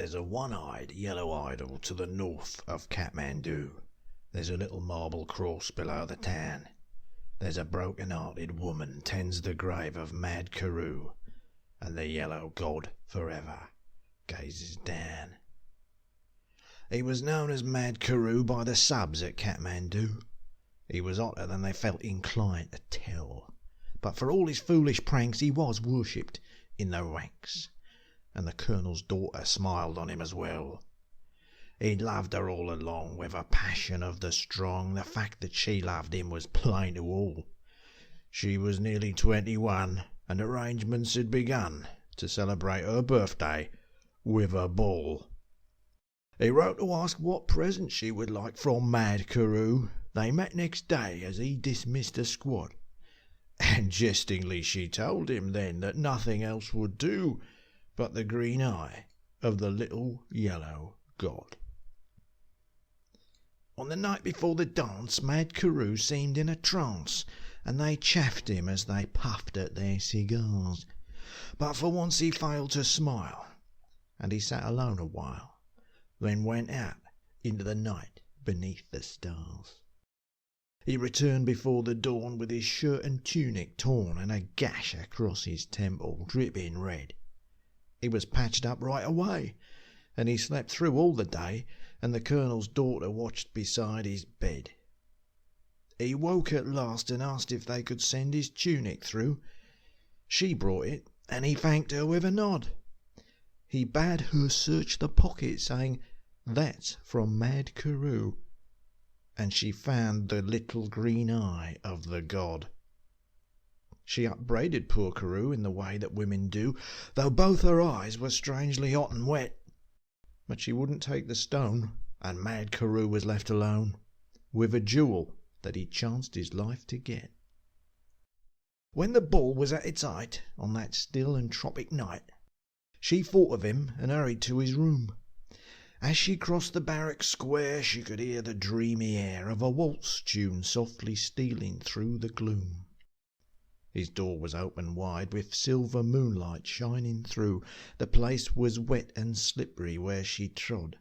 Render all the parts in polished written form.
There's a one-eyed yellow idol to the north of Kathmandu. There's a little marble cross below the town. There's a broken-hearted woman tends the grave of mad Carew, and the yellow god forever gazes down. He was known as Mad Carew by the subs at Kathmandu. He was hotter than they felt inclined to tell, but for all his foolish pranks he was worshipped in the ranks, and the colonel's daughter smiled on him as well. He'd loved her all along with a passion of the strong. The fact that she loved him was plain to all. She was nearly 21, and arrangements had begun to celebrate her birthday with a ball. He wrote to ask what present she would like from Mad Carew. They met next day as he dismissed a squad, and jestingly she told him then that nothing else would do but the green eye of the little yellow god. On the night before the dance, Mad Carew seemed in a trance, and they chaffed him as they puffed at their cigars. But for once he failed to smile, and he sat alone a while, then went out into the night beneath the stars. He returned before the dawn with his shirt and tunic torn and a gash across his temple dripping red. He was patched up right away, and he slept through all the day, and the colonel's daughter watched beside his bed. He woke at last and asked if they could send his tunic through. She brought it, and he thanked her with a nod. He bade her search the pocket, saying, "That's from Mad Carew," and she found the little green eye of the god. She upbraided poor Carew in the way that women do, though both her eyes were strangely hot and wet. But she wouldn't take the stone, and Mad Carew was left alone, with a jewel that he chanced his life to get. When the ball was at its height, on that still and tropic night, she thought of him and hurried to his room. As she crossed the barrack square, she could hear the dreamy air of a waltz tune softly stealing through the gloom. His door was open wide, with silver moonlight shining through. The place was wet and slippery where she trod.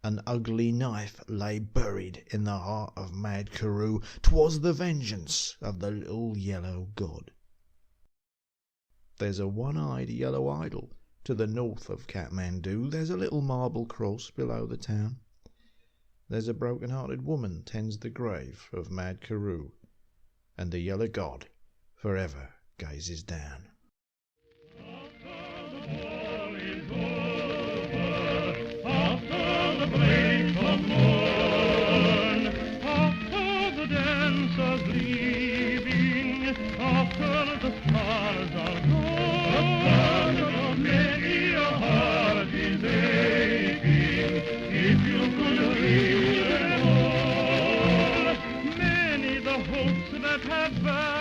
An ugly knife lay buried in the heart of Mad Carew. 'Twas the vengeance of the little yellow god. There's a one-eyed yellow idol to the north of Kathmandu. There's a little marble cross below the town. There's a broken-hearted woman tends the grave of Mad Carew, and the yellow god forever gazes down. After the ball is over, after the break of morn, after the dancers leaving, after the stars are gone, many a heart is aching, if you could hear them all, many the hopes that have vanished.